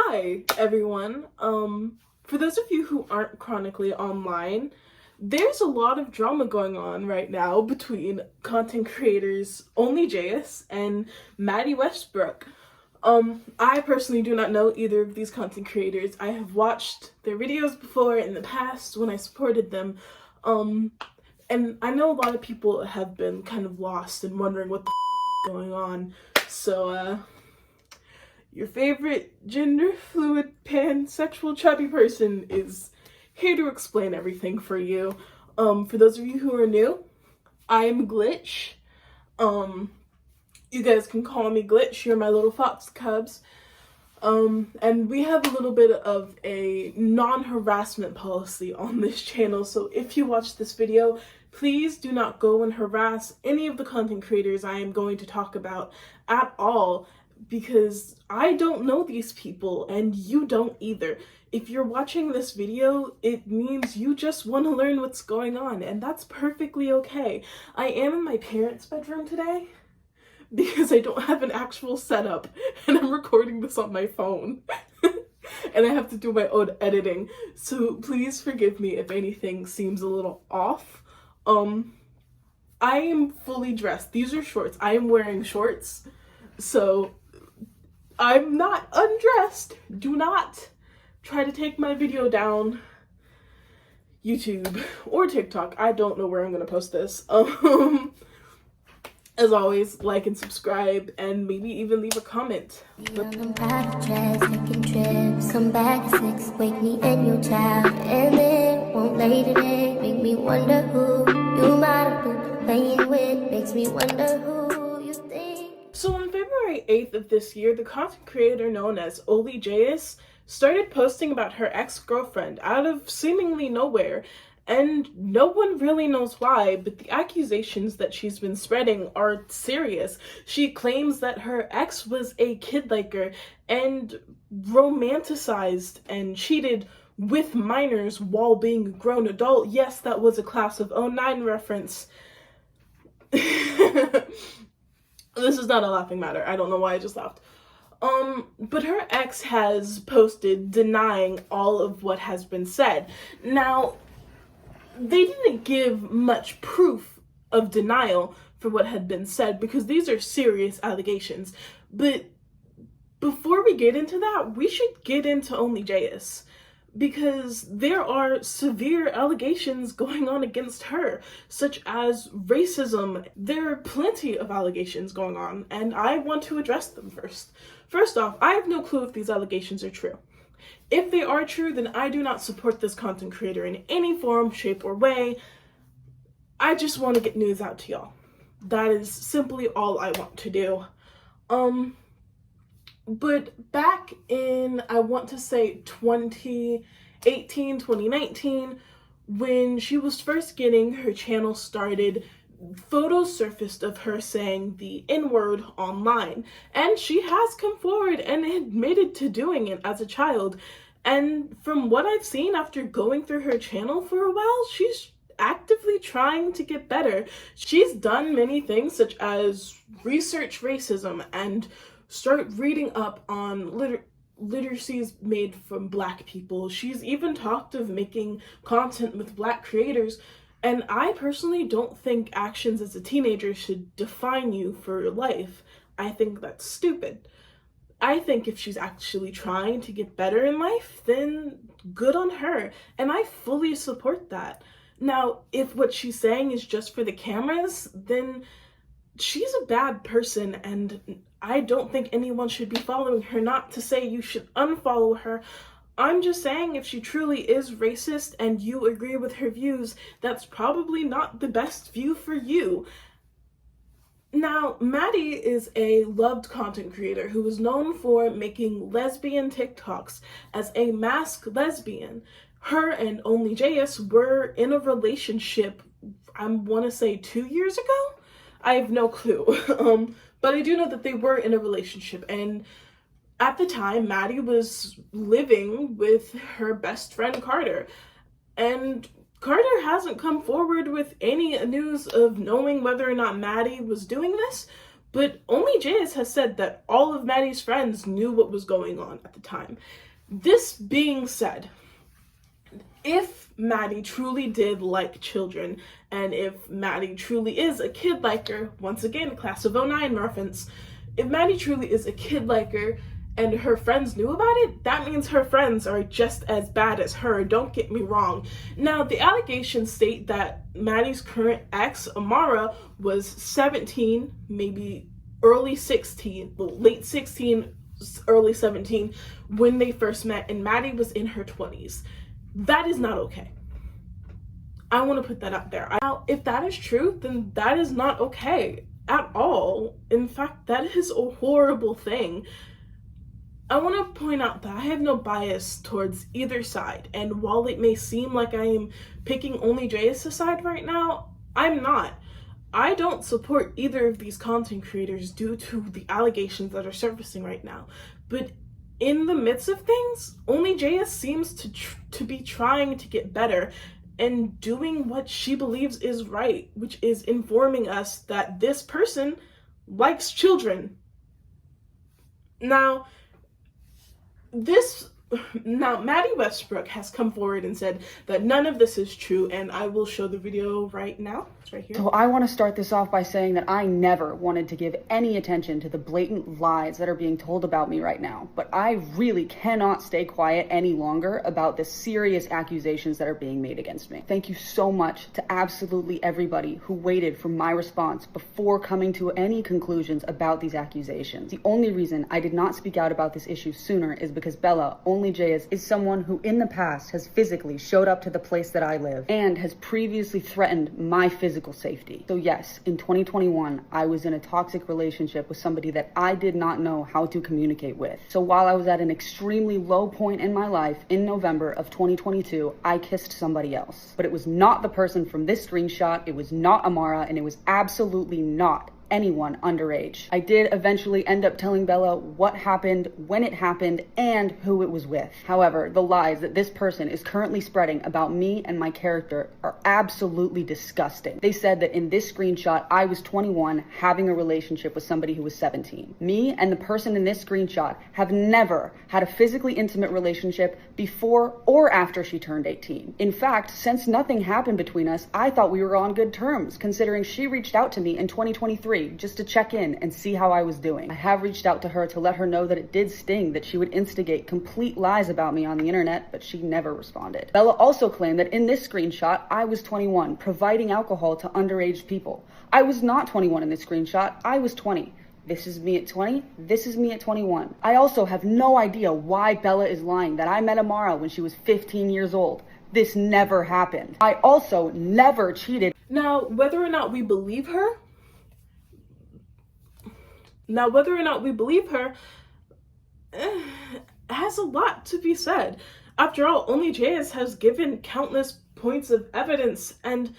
Hi, everyone. For those of you who aren't chronically online, there's a lot of drama going on right now between content creators Only Jayus and Mattie Westbrook. I personally do not know either of these content creators. I have watched their videos before in the past when I supported them. And I know a lot of people have been kind of lost and wondering what the is going on. So, your favorite gender fluid pansexual chubby person is here to explain everything for you. For those of you who are new, I'm Glitch. You guys can call me Glitch. You're my little fox cubs. And we have a little bit of a non-harassment policy on this channel, so if you watch this video, please do not go and harass any of the content creators I am going to talk about at all, because I don't know these people and you don't either. If you're watching this video, it means you just want to learn what's going on, and that's perfectly okay. I am in my parents' bedroom today because I don't have an actual setup and I'm recording this on my phone and I have to do my own editing, so please forgive me if anything seems a little off. I am fully dressed. These are shorts. I am wearing shorts, so I'm not undressed. Do not try to take my video down YouTube or TikTok. I don't know where I'm gonna post this. As always, like and subscribe, and maybe even leave a comment. Taking trips, come back at 6, wake me and your child, and then won't lay today, make me wonder who you might have been playing with, makes me wonder who you think. So on February 8th of this year, the content creator known as Only Jayus started posting about her ex-girlfriend out of seemingly nowhere, and no one really knows why, but the accusations that she's been spreading are serious. She claims that her ex was a kid liker and romanticized and cheated with minors while being a grown adult. Yes, that was a class of '09 reference. This is not a laughing matter. I don't know why I just laughed. But her ex has posted denying all of what has been said. Now, they didn't give much proof of denial for what had been said because these are serious allegations. But before we get into that, we should get into Only Jayus, because there are severe allegations going on against her, such as racism. There are plenty of allegations going on, and I want to address them first. First off, I have no clue if these allegations are true. If they are true, then I do not support this content creator in any form, shape, or way. I just want to get news out to y'all. That is simply all I want to do. But back in, I want to say 2018, 2019, when she was first getting her channel started, photos surfaced of her saying the N-word online, and she has come forward and admitted to doing it as a child. And from what I've seen after going through her channel for a while, she's actively trying to get better. She's done many things, such as research racism and start reading up on literacies made from Black people. She's even talked of making content with Black creators. And I personally don't think actions as a teenager should define you for your life. I think that's stupid. I think if she's actually trying to get better in life, then good on her. And I fully support that. Now, if what she's saying is just for the cameras, then she's a bad person, and I don't think anyone should be following her. Not to say you should unfollow her. I'm just saying, if she truly is racist and you agree with her views, that's probably not the best view for you. Now, Mattie is a loved content creator who is known for making lesbian TikToks as a masked lesbian. Her and Only Jayus were in a relationship, I want to say 2 years ago? I have no clue. But I do know that they were in a relationship, and at the time, Mattie was living with her best friend Carter, and Carter hasn't come forward with any news of knowing whether or not Mattie was doing this, But only jayus has said that all of Mattie's friends knew what was going on at the time. This being said, if Mattie truly did like children, and if Mattie truly is a kid liker, once again, class of 09 reference, if Mattie truly is a kid liker and her friends knew about it, that means her friends are just as bad as her, don't get me wrong. Now, the allegations state that Mattie's current ex, Amara, was 17, maybe early 16, well, late 16, early 17, when they first met, and Mattie was in her 20s. That is not okay. I want to put that out there. Now, if that is true, then that is not okay at all. In fact, that is a horrible thing. I want to point out that I have no bias towards either side, and while it may seem like I am picking only jayus' side right now, I'm not. I don't support either of these content creators due to the allegations that are surfacing right now, but in the midst of things, only jayus seems to be trying to get better and doing what she believes is right, which is informing us that this person likes children. Now, Mattie Westbrook has come forward and said that none of this is true, and I will show the video right now. It's right here. So I want to start this off by saying that I never wanted to give any attention to the blatant lies that are being told about me right now, but I really cannot stay quiet any longer about the serious accusations that are being made against me. Thank you so much to absolutely everybody who waited for my response before coming to any conclusions about these accusations. The only reason I did not speak out about this issue sooner is because Bella, only jayus, is someone who in the past has physically showed up to the place that I live and has previously threatened my physical safety. So yes, in 2021, I was in a toxic relationship with somebody that I did not know how to communicate with. So while I was at an extremely low point in my life in November of 2022, I kissed somebody else. But it was not the person from this screenshot, it was not Amara, and it was absolutely not anyone underage. I did eventually end up telling Bella what happened, when it happened, and who it was with. However, the lies that this person is currently spreading about me and my character are absolutely disgusting. They said that in this screenshot, I was 21 having a relationship with somebody who was 17. Me and the person in this screenshot have never had a physically intimate relationship before or after she turned 18. In fact, since nothing happened between us, I thought we were on good terms, considering she reached out to me in 2023 just to check in and see how I was doing. I have reached out to her to let her know that it did sting that she would instigate complete lies about me on the internet, but she never responded. Bella also claimed that in this screenshot, I was 21, providing alcohol to underage people. I was not 21 in this screenshot, I was 20. This is me at 20, this is me at 21. I also have no idea why Bella is lying that I met Amara when she was 15 years old. This never happened. I also never cheated. Now, whether or not we believe her, has a lot to be said. After all, only jayus has given countless points of evidence, and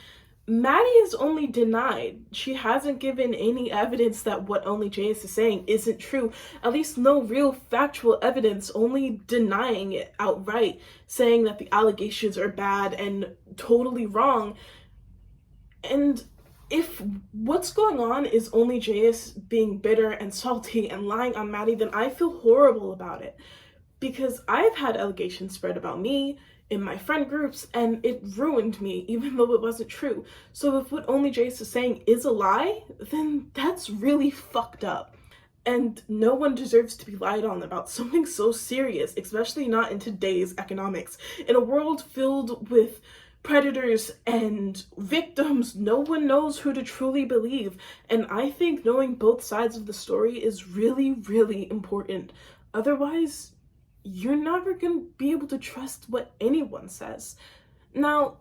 Mattie is only denied. She hasn't given any evidence that what only jayus is saying isn't true. At least no real factual evidence, only denying it outright, saying that the allegations are bad and totally wrong. And if what's going on is only jayus being bitter and salty and lying on Mattie, then I feel horrible about it. Because I've had allegations spread about me in my friend groups, and it ruined me, even though it wasn't true. So if what only jayus is saying is a lie, then that's really fucked up. And no one deserves to be lied on about something so serious, especially not in today's economics. In a world filled with predators and victims, no one knows who to truly believe, and I think knowing both sides of the story is really, really important. Otherwise, you're never gonna be able to trust what anyone says. Now,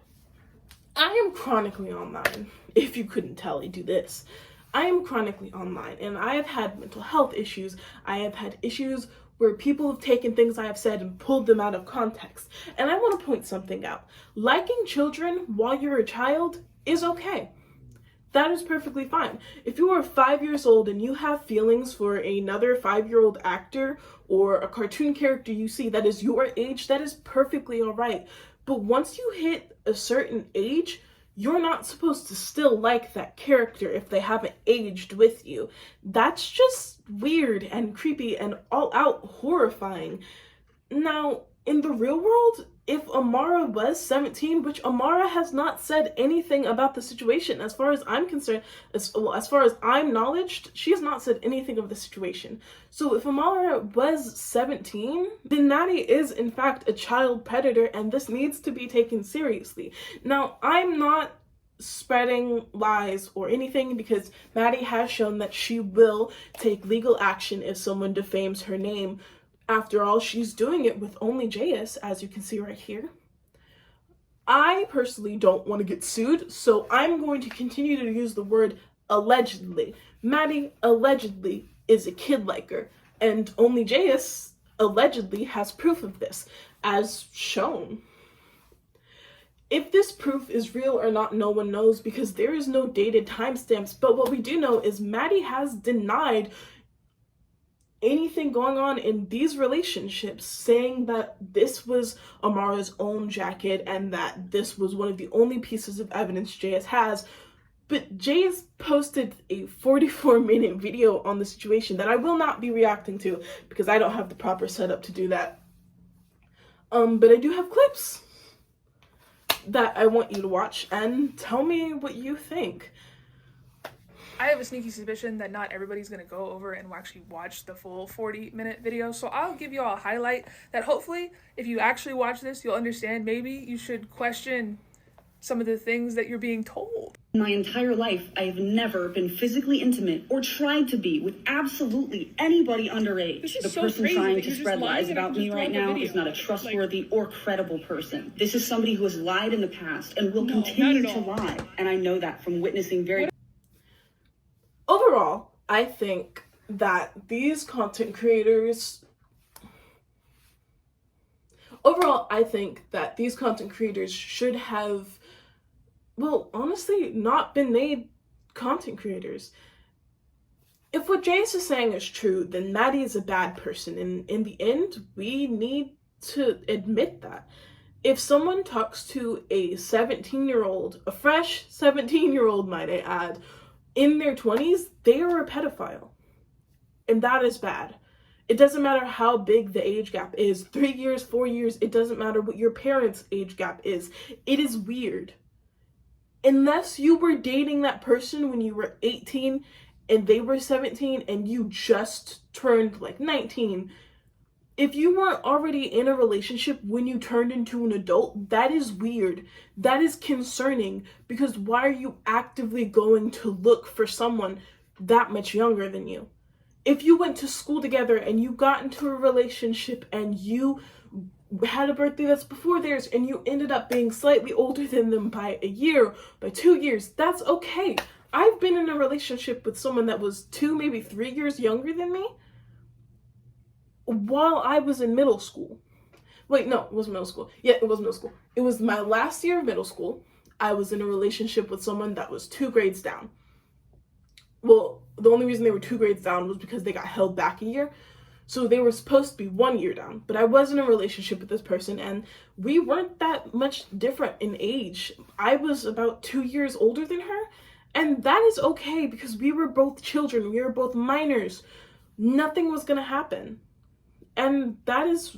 I am chronically online. If you couldn't tell, I do this. I am chronically online, and I have had mental health issues. I have had issues where people have taken things I have said and pulled them out of context. And I want to point something out. Liking children while you're a child is okay. That is perfectly fine. If you are 5 years old and you have feelings for another 5-year-old actor or a cartoon character you see that is your age, that is perfectly all right. But once you hit a certain age, you're not supposed to still like that character if they haven't aged with you. That's just weird and creepy and all out horrifying. Now, in the real world, if Amara was 17, which Amara has not said anything about the situation, as far as I'm concerned, as far as I'm knowledged, she has not said anything of the situation. So if Amara was 17, then Mattie is in fact a child predator, and this needs to be taken seriously. Now, I'm not spreading lies or anything, because Mattie has shown that she will take legal action if someone defames her name. After all, she's doing it with only jayus, as you can see right here. I personally don't want to get sued, so I'm going to continue to use the word allegedly. Mattie allegedly is a kid liker, and only jayus allegedly has proof of this, as shown. If this proof is real or not, no one knows, because there is no dated timestamps, but what we do know is Mattie has denied anything going on in these relationships, saying that this was Amara's own jacket and that this was one of the only pieces of evidence jayus has. But jayus posted a 44-minute video on the situation that I will not be reacting to because I don't have the proper setup to do that. But I do have clips that I want you to watch and tell me what you think. I have a sneaky suspicion that not everybody's going to go over and actually watch the full 40-minute video, so I'll give you all a highlight that hopefully, if you actually watch this, you'll understand maybe you should question some of the things that you're being told. My entire life, I have never been physically intimate or tried to be with absolutely anybody underage. The so person crazy trying that to you're spread just lying lies and I about can me just right throw up a now video. is not a trustworthy or credible person. This is somebody who has lied in the past and will No, continue not at to all. lie. And I know that from witnessing very... Overall, I think that these content creators should have, well, honestly, not been made content creators. If what jayus is saying is true, then Mattie is a bad person, and in the end, we need to admit that. If someone talks to a 17-year-old, a fresh 17-year-old, might I add, in their 20s, they are a pedophile. And that is bad. It doesn't matter how big the age gap is, 3 years, 4 years, it doesn't matter what your parents' age gap is. It is weird. Unless you were dating that person when you were 18 and they were 17 and you just turned like 19, if you weren't already in a relationship when you turned into an adult, that is weird. That is concerning, because why are you actively going to look for someone that much younger than you? If you went to school together and you got into a relationship and you had a birthday that's before theirs and you ended up being slightly older than them by a year, by 2 years, that's okay. I've been in a relationship with someone that was 2, maybe 3 years younger than me while I was in middle school. Wait, no, it was middle school. Yeah, it was middle school. It was my last year of middle school. I was in a relationship with someone that was 2 grades down. Well, the only reason they were 2 grades down was because they got held back a year. So they were supposed to be 1 year down. But I was in a relationship with this person, and we weren't that much different in age. I was about 2 years older than her, and that is okay because we were both children. We were both minors. Nothing was going to happen. And that is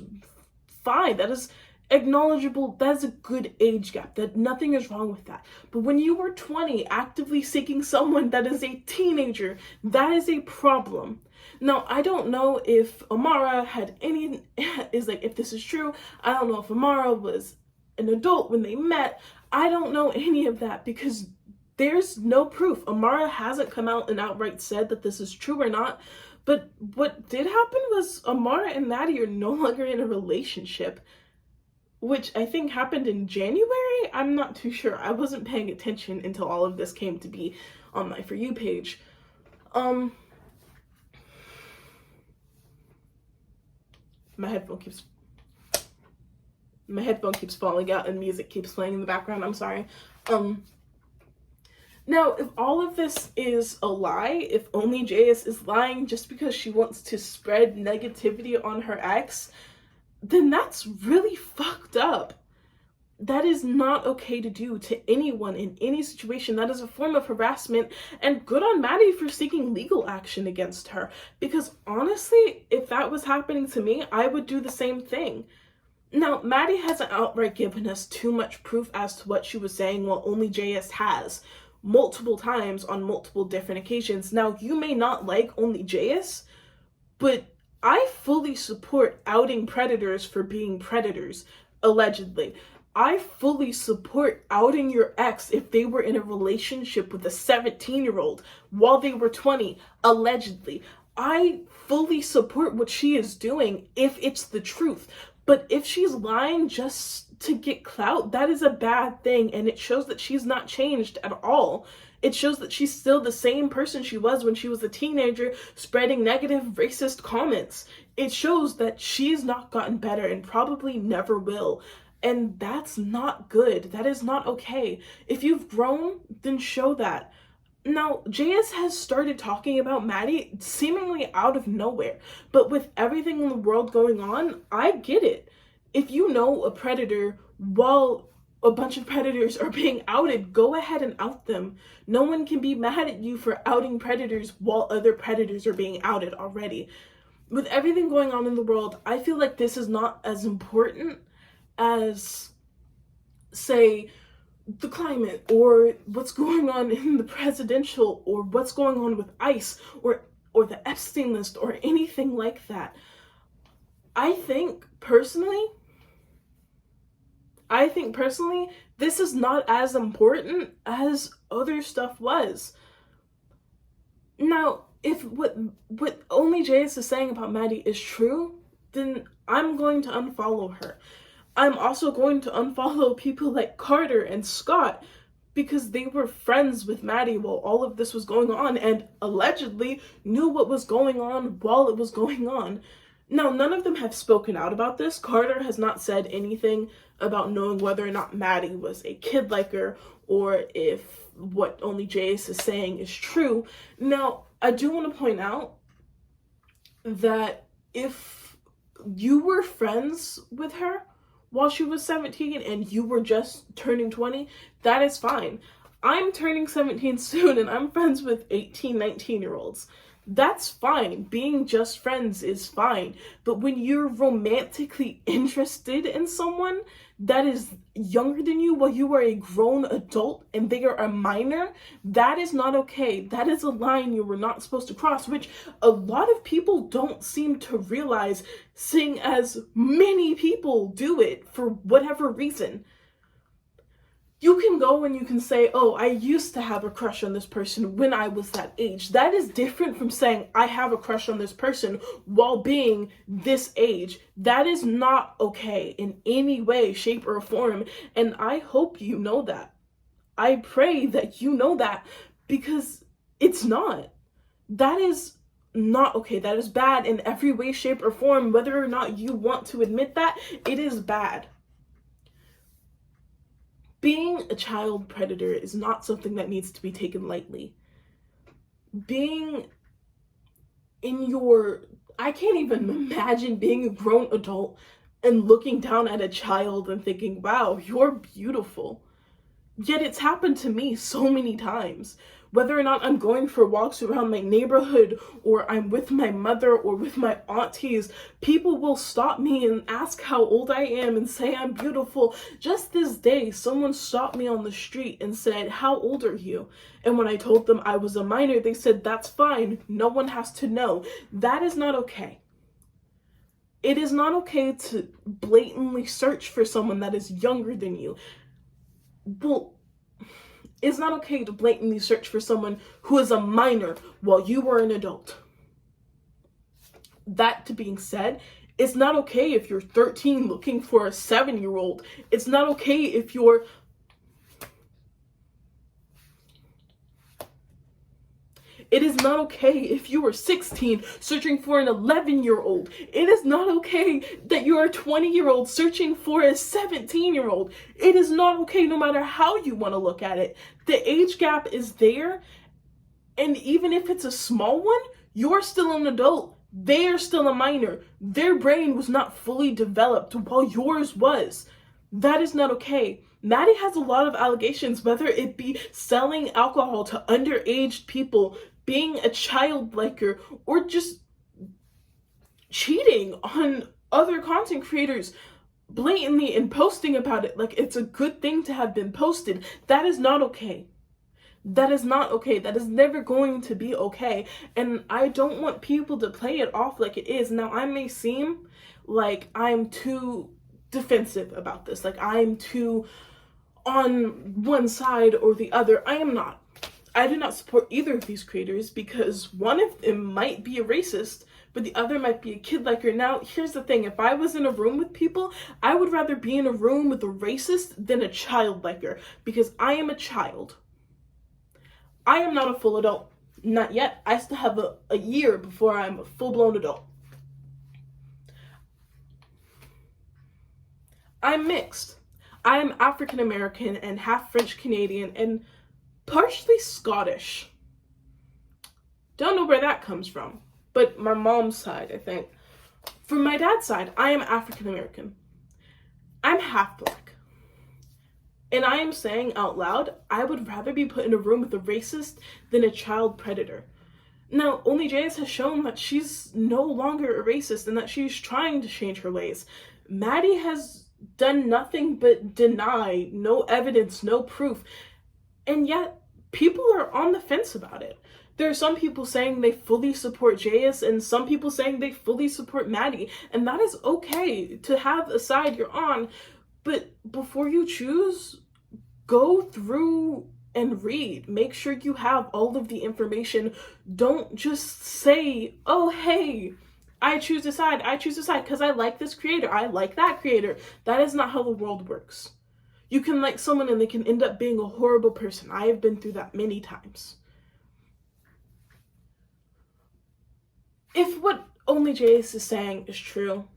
fine. That is acknowledgeable. That is a good age gap. That nothing is wrong with that. But when you were 20, actively seeking someone that is a teenager, that is a problem. Now, I don't know if Amara had any, if this is true, I don't know if Amara was an adult when they met. I don't know any of that because there's no proof. Amara hasn't come out and outright said that this is true or not. But what did happen was Amara and Mattie are no longer in a relationship, which I think happened in January. I'm not too sure. I wasn't paying attention until all of this came to be on my For You page. My headphone keeps falling out and music keeps playing in the background. I'm sorry. Now, if all of this is a lie, if only jayus is lying just because she wants to spread negativity on her ex, then that's really fucked up. That is not okay to do to anyone in any situation. That is a form of harassment, and good on Mattie for seeking legal action against her. Because honestly, if that was happening to me, I would do the same thing. Now, Mattie hasn't outright given us too much proof as to what she was saying, while only jayus has multiple times on multiple different occasions. Now, you may not like only jayus, but I fully support outing predators for being predators, allegedly. I fully support outing your ex if they were in a relationship with a 17-year-old while they were 20, allegedly. I fully support what she is doing if it's the truth. But if she's lying just to get clout, that is a bad thing, and it shows that she's not changed at all. It shows that she's still the same person she was when she was a teenager, spreading negative racist comments. It shows that she's not gotten better and probably never will. And that's not good. That is not okay. If you've grown, then show that. Now, jayus has started talking about Mattie seemingly out of nowhere, but with everything in the world going on, I get it. If you know a predator while a bunch of predators are being outed, go ahead and out them. No one can be mad at you for outing predators while other predators are being outed already. With everything going on in the world, I feel like this is not as important as, say, the climate, or what's going on in the presidential, or what's going on with ICE, or the Epstein list, or anything like that. I think personally, this is not as important as other stuff was. Now, if what only jayus is saying about Mattie is true, then I'm going to unfollow her. I'm also going to unfollow people like Carter and Scott because they were friends with Mattie while all of this was going on and allegedly knew what was going on while it was going on. Now, none of them have spoken out about this. Carter has not said anything about knowing whether or not Mattie was a kid like her or if what only jayus is saying is true. Now, I do want to point out that if you were friends with her while she was 17 and you were just turning 20, that is fine. I'm turning 17 soon and I'm friends with 18, 19-year-olds. That's fine. Being just friends is fine. But when you're romantically interested in someone that is younger than you while you are a grown adult and they are a minor, that is not okay. That is a line you were not supposed to cross, which a lot of people don't seem to realize, seeing as many people do it for whatever reason. You can go and you can say, oh, I used to have a crush on this person when I was that age. That is different from saying I have a crush on this person while being this age. That is not okay in any way, shape, or form. And I hope you know that. I pray that you know that, because it's not. That is not okay. That is bad in every way, shape, or form. Whether or not you want to admit that, it is bad. Being a child predator is not something that needs to be taken lightly. Being I can't even imagine being a grown adult and looking down at a child and thinking, wow, you're beautiful. Yet it's happened to me so many times. Whether or not I'm going for walks around my neighborhood, or I'm with my mother or with my aunties, people will stop me and ask how old I am and say I'm beautiful. Just this day, someone stopped me on the street and said, how old are you? And when I told them I was a minor, they said, that's fine. No one has to know. That is not okay. It is not okay to blatantly search for someone that is younger than you. Well, it's not okay to blatantly search for someone who is a minor while you were an adult. That to being said, it's not okay if you're 13 looking for a 7-year-old. It's not okay if you're... It is not okay if you are 16 searching for an 11-year-old. It is not okay that you are a 20-year-old searching for a 17-year-old. It is not okay no matter how you want to look at it. The age gap is there, and even if it's a small one, you're still an adult. They are still a minor. Their brain was not fully developed while yours was. That is not okay. Mattie has a lot of allegations, whether it be selling alcohol to underage people, being a child liker, or just cheating on other content creators blatantly and posting about it like it's a good thing to have been posted. That is not okay. That is not okay. That is never going to be okay. And I don't want people to play it off like it is. Now, I may seem like I'm too defensive about this, like I'm too on one side or the other. I am not. I do not support either of these creators because one of them might be a racist, but the other might be a kid liker. Now, here's the thing. If I was in a room with people, I would rather be in a room with a racist than a child liker because I am a child. I am not a full adult. Not yet. I still have a year before I'm a full-blown adult. I'm mixed. I am African American and half French Canadian and partially Scottish. Don't know where that comes from, but my mom's side, I think. From my dad's side, I am African American. I'm half black. And I am saying out loud, I would rather be put in a room with a racist than a child predator. Now, Only Jayus has shown that she's no longer a racist and that she's trying to change her ways. Mattie has done nothing but deny, no evidence, no proof, and yet people are on the fence about it. There are some people saying they fully support Jayus and some people saying they fully support Mattie, and that is okay to have a side you're on, but before you choose, go through and read. Make sure you have all of the information. Don't just say, oh, hey, I choose a side because I like this creator, I like that creator. That is not how the world works. You can like someone and they can end up being a horrible person. I have been through that many times. If what Only Jayus is saying is true,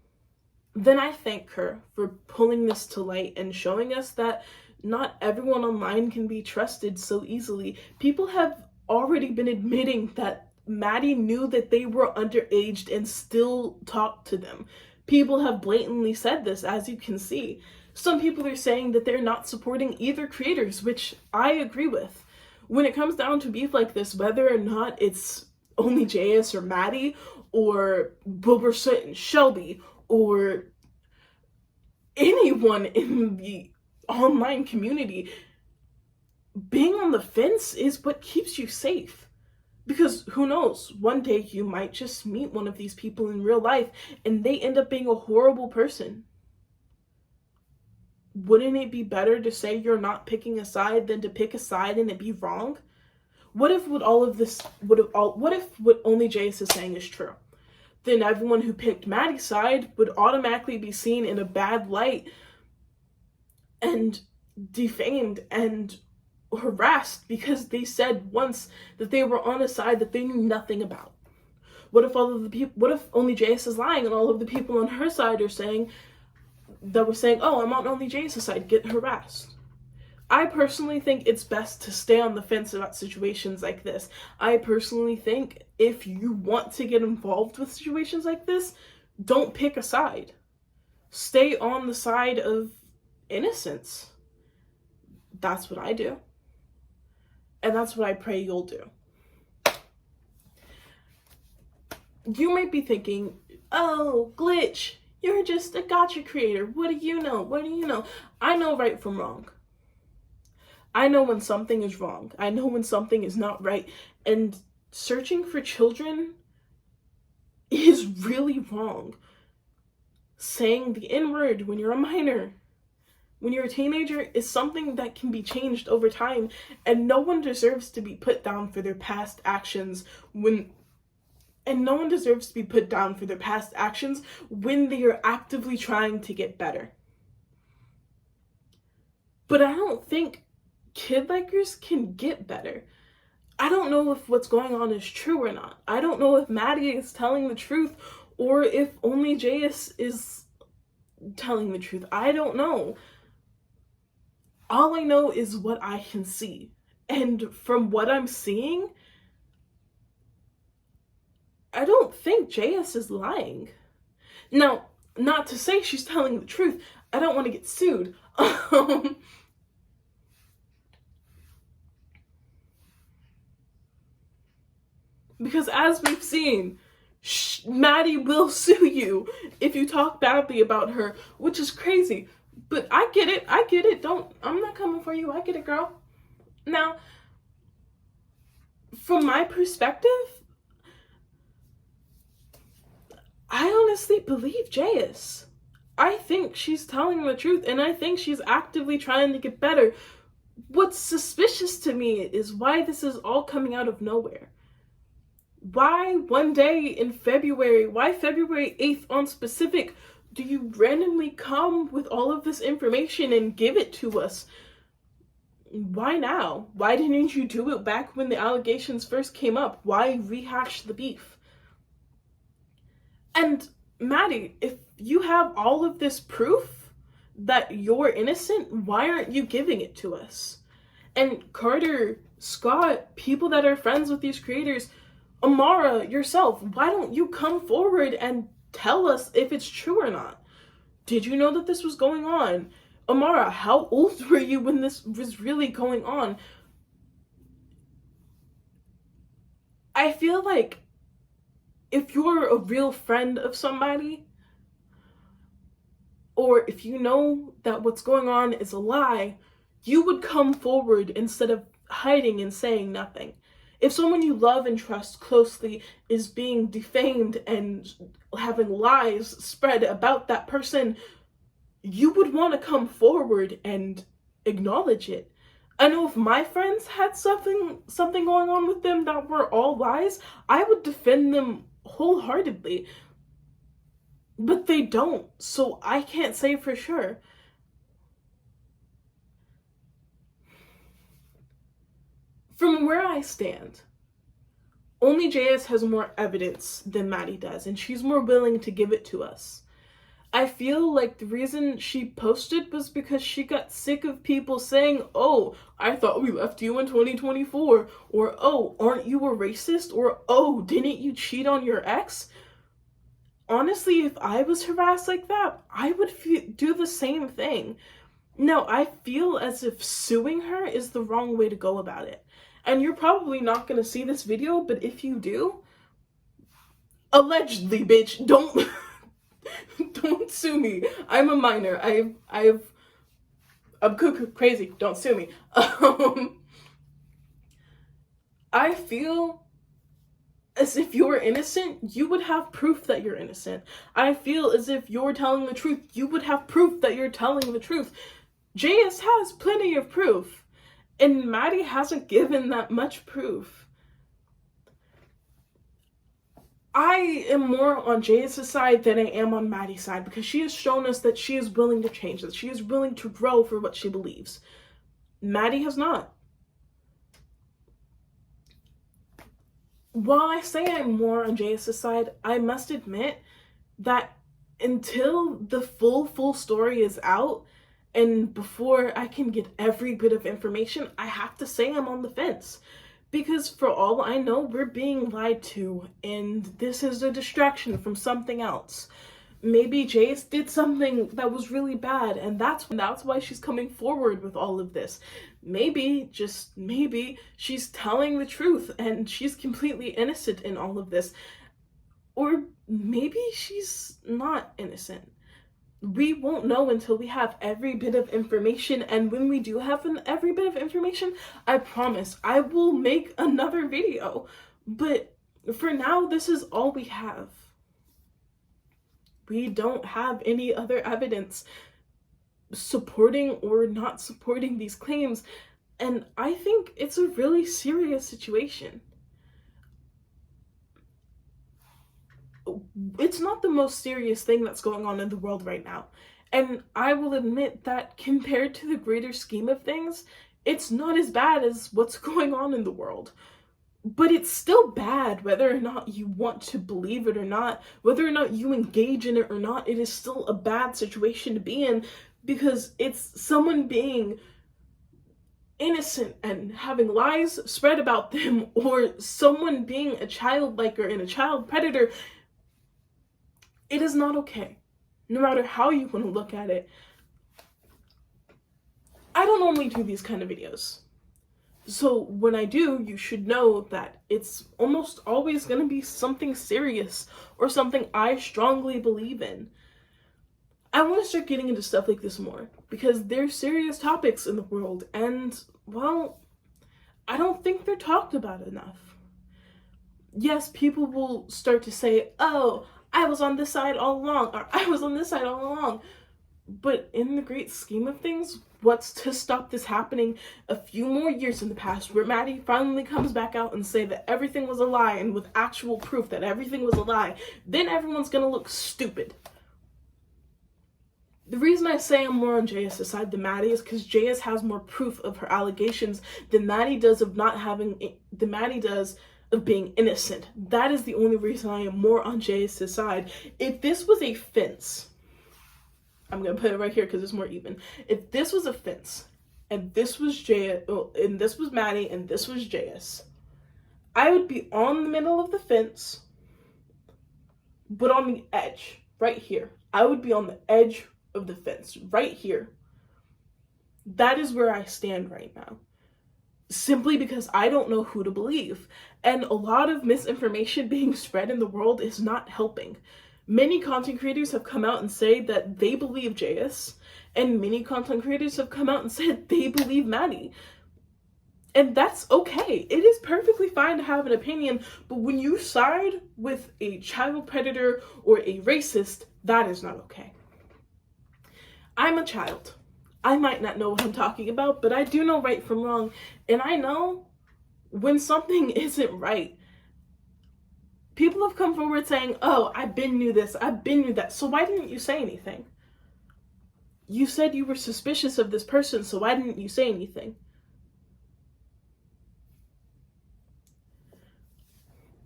then I thank her for pulling this to light and showing us that not everyone online can be trusted so easily. People have already been admitting that Mattie knew that they were underage and still talked to them. People have blatantly said this, as you can see. Some people are saying that they're not supporting either creators, which I agree with. When it comes down to beef like this, whether or not it's Only Jayus or Mattie or Wilbur and Shelby or anyone in the online community, being on the fence is what keeps you safe. Because who knows, one day you might just meet one of these people in real life and they end up being a horrible person. Wouldn't it be better to say you're not picking a side than to pick a side and it be wrong? What if what Only Jayus is saying is true? Then everyone who picked Mattie's side would automatically be seen in a bad light and defamed and harassed because they said once that they were on a side that they knew nothing about. What if Only Jayus is lying and all of the people on her side are saying, oh, I'm on Only Jayus' side, get harassed? I personally think it's best to stay on the fence about situations like this. I personally think if you want to get involved with situations like this, don't pick a side. Stay on the side of innocence. That's what I do. And that's what I pray you'll do. You might be thinking, oh, Glitch, you're just a gotcha creator. What do you know? What do you know? I know right from wrong. I know when something is wrong. I know when something is not right. And searching for children is really wrong. Saying the N-word when you're a minor, when you're a teenager, is something that can be changed over time, and no one deserves to be put down for their past actions when they are actively trying to get better. But I don't think kid likers can get better. I don't know if what's going on is true or not. I don't know if Mattie is telling the truth or if Only Jayus is telling the truth. I don't know. All I know is what I can see. And from what I'm seeing, I don't think Jayus is lying. Now, not to say she's telling the truth. I don't want to get sued. Because as we've seen, Mattie will sue you if you talk badly about her, which is crazy. But I get it. I'm not coming for you. I get it, girl. Now, from my perspective, I honestly believe jayus. I think she's telling the truth, and I think she's actively trying to get better. What's suspicious to me is why this is all coming out of nowhere. Why one day in February, why February 8th on specific, do you randomly come with all of this information and give it to us? Why now? Why didn't you do it back when the allegations first came up? Why rehash the beef? And Mattie, if you have all of this proof that you're innocent, why aren't you giving it to us? And Carter, Scott, people that are friends with these creators, Amara, yourself, why don't you come forward and tell us if it's true or not? Did you know that this was going on? Amara, how old were you when this was really going on? I feel like if you're a real friend of somebody, or if you know that what's going on is a lie, you would come forward instead of hiding and saying nothing. If someone you love and trust closely is being defamed and having lies spread about that person, you would want to come forward and acknowledge it. I know if my friends had something going on with them that were all lies, I would defend them wholeheartedly. But they don't, so I can't say for sure. From where I stand, only jayus has more evidence than Mattie does, and she's more willing to give it to us. I feel like the reason she posted was because she got sick of people saying, oh, I thought we left you in 2024, or oh, aren't you a racist, or oh, didn't you cheat on your ex? Honestly, if I was harassed like that, I would do the same thing. No, I feel as if suing her is the wrong way to go about it. And you're probably not going to see this video, but if you do, allegedly, bitch, don't sue me. I'm a minor. I'm crazy. Don't sue me. I feel as if you're innocent, you would have proof that you're innocent. I feel as if you're telling the truth, you would have proof that you're telling the truth. jayus has plenty of proof, and Mattie hasn't given that much proof. I am more on jayus' side than I am on Mattie's side, because she has shown us that she is willing to change, that she is willing to grow for what she believes. Mattie has not. While I say I'm more on jayus' side, I must admit that until the full story is out, and before I can get every bit of information, I have to say I'm on the fence. Because for all I know, we're being lied to, and this is a distraction from something else. Maybe jayus did something that was really bad, and that's why she's coming forward with all of this. Maybe, just maybe, she's telling the truth, and she's completely innocent in all of this. Or maybe she's not innocent. We won't know until we have every bit of information, and when we do have every bit of information, I promise I will make another video. But for now, this is all we have. We don't have any other evidence supporting or not supporting these claims, and I think it's a really serious situation. It's not the most serious thing that's going on in the world right now, and I will admit that compared to the greater scheme of things, it's not as bad as what's going on in the world. But it's still bad, whether or not you want to believe it or not, whether or not you engage in it or not. It is still a bad situation to be in, because it's someone being innocent and having lies spread about them, or someone being a child liker and a child predator. It is not okay. No matter how you want to look at it, I don't normally do these kind of videos. So when I do, you should know that it's almost always going to be something serious or something I strongly believe in. I want to start getting into stuff like this more because there's serious topics in the world and, well, I don't think they're talked about enough. Yes, people will start to say, oh, I was on this side all along, or I was on this side all along. But in the great scheme of things, what's to stop this happening a few more years in the past where Mattie finally comes back out and say that everything was a lie and with actual proof that everything was a lie, then everyone's gonna look stupid. The reason I say I'm more on jayus' side than Mattie is because jayus has more proof of her allegations than Mattie does of of being innocent. That is the only reason I am more on jayus' side. If this was a fence, I'm gonna put it right here because it's more even. If this was a fence, and this was and this was Mattie, and this was jayus, I would be on the middle of the fence, but on the edge, right here. I would be on the edge of the fence, right here. That is where I stand right now. Simply because I don't know who to believe. And a lot of misinformation being spread in the world is not helping. Many content creators have come out and say that they believe jayus, and many content creators have come out and said they believe Mattie. And that's okay. It is perfectly fine to have an opinion, but when you side with a child predator or a racist, that is not okay. I'm a child. I might not know what I'm talking about, but I do know right from wrong, and I know when something isn't right. People have come forward saying, oh, I've been knew this, I've been knew that, so why didn't you say anything? You said you were suspicious of this person, so why didn't you say anything?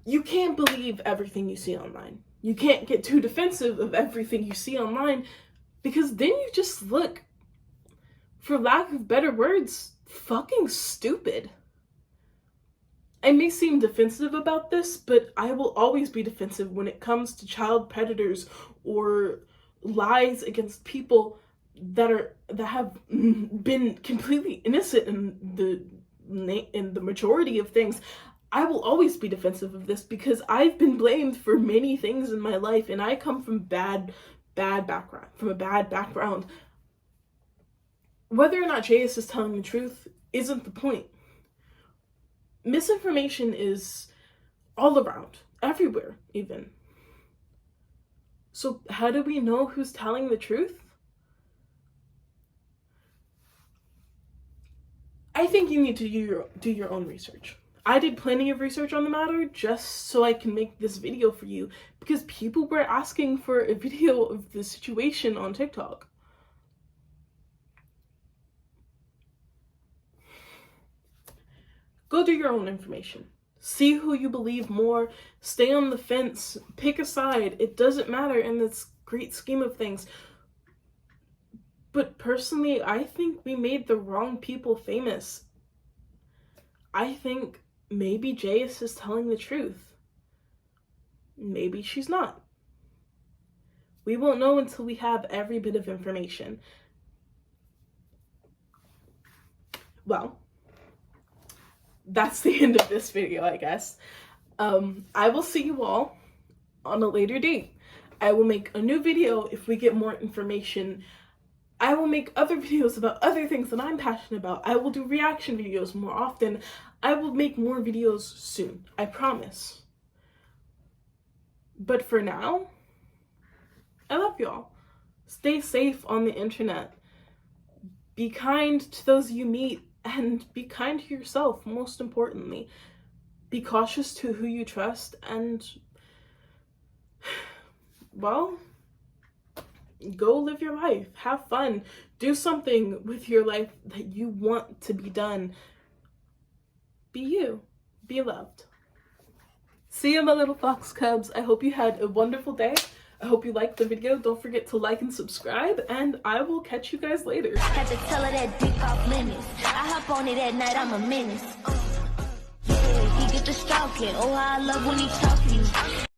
You can't believe everything you see online. You can't get too defensive of everything you see online because then you just look, for lack of better words, fucking stupid. I may seem defensive about this, but I will always be defensive when it comes to child predators or lies against people that have been completely innocent in the majority of things. I will always be defensive of this because I've been blamed for many things in my life, and I come from a bad background. Whether or not jayus is telling the truth isn't the point. Misinformation is all around, everywhere even. So how do we know who's telling the truth? I think you need to do your own research. I did plenty of research on the matter just so I can make this video for you because people were asking for a video of the situation on TikTok. Go do your own information. See who you believe more. Stay on the fence. Pick a side. It doesn't matter in this great scheme of things. But personally, I think we made the wrong people famous. I think maybe jayus is telling the truth. Maybe she's not. We won't know until we have every bit of information. Well, that's the end of this video, I guess. I will see you all on a later date. I will make a new video if we get more information. I will make other videos about other things that I'm passionate about. I will do reaction videos more often. I will make more videos soon, I promise. But for now, I love y'all. Stay safe on the internet. Be kind to those you meet. And be kind to yourself, most importantly. Be cautious to who you trust and, well, go live your life. Have fun. Do something with your life that you want to be done. Be you. Be loved. See you, my little fox cubs. I hope you had a wonderful day. I hope you liked the video. Don't forget to like and subscribe, and I will catch you guys later. Had to tell her that dick off limits. I hop on it at night, I'm a menace. Yeah, he get the stalking. Oh, how I love when he talking.